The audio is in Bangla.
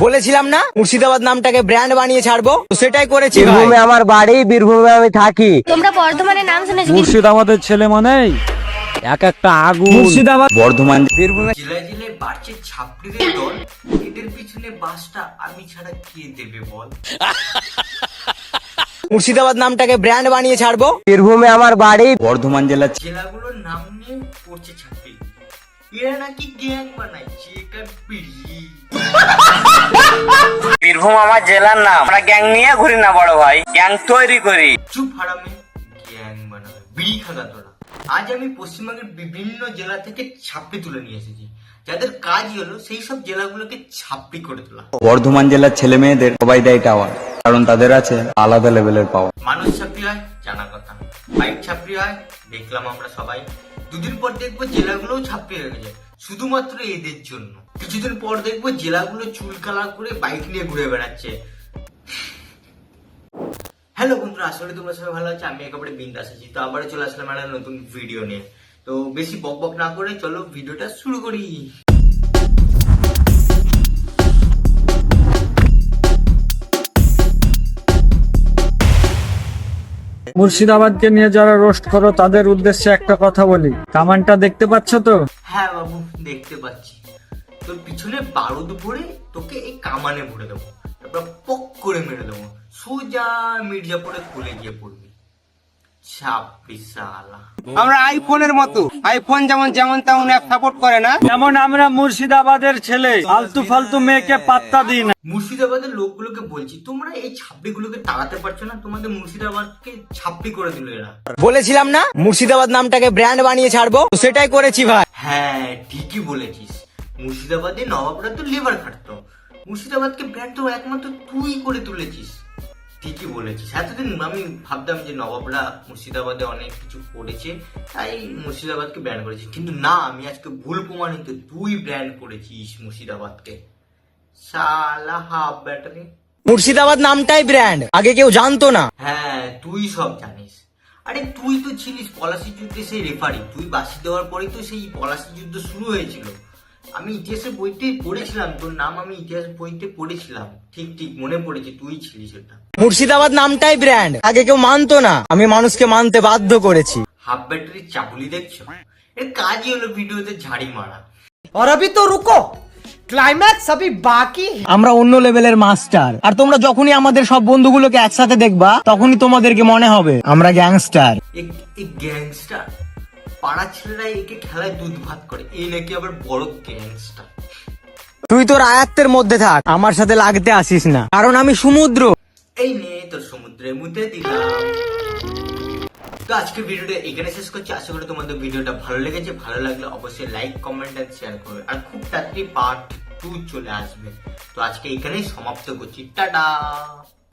বলেছিলাম না মুর্শিদাবাদ নামটাকে ব্র্যান্ড বানিয়ে ছাড়বো, তো সেটাই করেছি। বীরভূমে আমার বাড়ি, বীরভূমে আমি থাকি। তোমরা বর্ধমানের নাম শুনেছো? মুর্শিদাবাদের ছেলে মানে এক একটা আগুন। মুর্শিদাবাদ, বর্ধমান, বীরভূমে জেলায় জেলায় বাড়ছে ছাত্রীদের দল, এদের পিছনে বাসটা আমি ছাড়া কে দেবে বল? মুর্শিদাবাদ নামটাকে ব্র্যান্ড বানিয়ে ছাড়বো। বীরভূমে আমার বাড়ি, বর্ধমান জেলা। জেলাগুলোর নাম নিয়ে পড়ছে ছাত্রী, এরা নাকি গ্যাং বানাইছে, এটা বিড়ি। বীরভূম আমার জেলার নাম, আমরা গ্যাং নিয়ে ঘুরি না বড় ভাই, গ্যাং তৈরি করি। চুপ হারামে, গ্যাং বানাবে বিড়ি খাগা তোরা। আজ আমি পশ্চিমবঙ্গের বিভিন্ন জেলা থেকে ছাপড়ি তুলে নিয়ে এসেছি, যাদের কাজই হলো সেই সব জেলাগুলোকে ছাপড়ি করে তোলা। বর্ধমান জেলার ছেলে মেয়েদের সবাই দেয় টাওয়ার, কারণ তাদের আছে আলাদা লেভেলের পাওয়ার। মানুষ ছাপড়ি হয় জানা কথা, বাইক ছাপড়ি হয় দেখলাম আমরা সবাই। দুদিন পর দেখবো জেলাগুলোও ছাপড়ি হয়ে গেছে শুধুমাত্র এদের জন্য। কিছুদিন পর দেখবো জেলাগুলো চুল কালার করে বাইক নিয়ে ঘুরে বেড়াচ্ছে। হ্যালো বন্ধুরা, আসলে তোমরা সবাই ভালো আছে, আমি একেবারে বিন্দাস আছি। তো আবার চলে আসলাম একটা নতুন ভিডিও নিয়ে। তো বেশি বক বক না করে চলো ভিডিওটা শুরু করি। মুর্শিদাবাদকে নিয়ে যারা রোস্ট করো তাদের উদ্দেশ্যে একটা কথা বলি, কামানটা দেখতে পাচ্ছ তো? হ্যাঁ বাবু, দেখতে পাচ্ছি। তোর পিছনে বারুদ ভরে তোকে এই কামানে ভরে দেবো, তারপর পক করে মেরে দেবো, সোজা মির্জাপুরে খুলে গিয়ে পড়বি। আমরা আইফোনের মতো, আইফোন যেমন যেমন তেমন অ্যাপ সাপোর্ট করে না, যেমন আমরা মুর্শিদাবাদের ছেলে ফালতু ফালতু মেয়েকে পাত্তা দিই না। মুর্শিদাবাদের লোকগুলোকে বলছি, তোমরা এই ছাপড়িগুলোকে তাড়াতে পারছো না? তোমাদের মুর্শিদাবাদকে ছাপড়ি করে দিল এরা। বলেছিলাম না মুর্শিদাবাদ নামটাকে ব্র্যান্ড বানিয়ে ছাড়বো, তো সেটাই করেছি ভাই। হ্যাঁ ঠিকই বলেছিস, মুর্শিদাবাদে নবাবরা তো লেবার খাটতো, মুর্শিদাবাদকে ব্র্যান্ড তো একমাত্র তুই করে তুলেছিস। ঠিকই বলেছিস, এতদিন আমি ভাবতাম যে নবাবরা মুর্শিদাবাদে অনেক কিছু করেছে তাই মুর্শিদাবাদকে ব্র্যান্ড করেছিস, কিন্তু না, আমি আজকে ভুল প্রমাণিত, তুই ব্র্যান্ড করেছিস মুর্শিদাবাদকে। শালা হাফ ব্যাটারি। মুর্শিদাবাদ নামটাই ব্র্যান্ড, আগে কেউ জানতো না। হ্যাঁ তুই সব জানিস। আরে তুই তো ছিলিস পলাশি যুদ্ধে সেই রেফারি, তুই বাসি দেওয়ার পরেই তো সেই পলাশি যুদ্ধ শুরু হয়েছিল। আমি ইতিহাসের বইতে পড়েছিলাম, তোর নাম আমি ইতিহাস বইতে পড়েছিলাম, ঠিক ঠিক মনে পড়েছে, তুই ছিলিস এটা। মুর্শিদাবাদ নামটাই ব্র্যান্ড, আগে কেউ মানতো না, আমি মানুষকে মানতে বাধ্য করেছি। হাফ ব্যাটারির চাবুলি দেখছো? এর কাজই হলো ভিডিওতে ঝাড়ি মারা। और अभी तो रुको, क्लाइमैक्स अभी बाकी है। আমরা অন্য লেভেলের মাস্টার, আর তোমরা যখনই আমাদের সব বন্ধুগুলোকে একসাথে দেখবা তখনই তোমাদেরকে মনে হবে আমরা গ্যাংস্টার। এই গ্যাংস্টার, পাড়া ছেলেরা একে খেলায় দুধ ভাত করে, এই নাকি আবার বড় গ্যাংস্টার। তুই তোর আয়াত্তের মধ্যে থাক, আমার সাথে লাগতে আসিস না, কারণ আমি সমুদ্র। এই নে তোর সমুদ্রের মধ্যে দিলাম। তো আজকে ভিডিওটা এখানে শেষ করছি, আশা করি তোমাদের ভিডিওটা ভালো লেগেছে। ভালো লাগলে অবশ্যই লাইক, কমেন্ট আর শেয়ার করবে, আর খুব তাড়াতাড়ি পার্ট 2 চলে আসবে। তো আজকে এখানেই সমাপ্ত করছি, টাটা।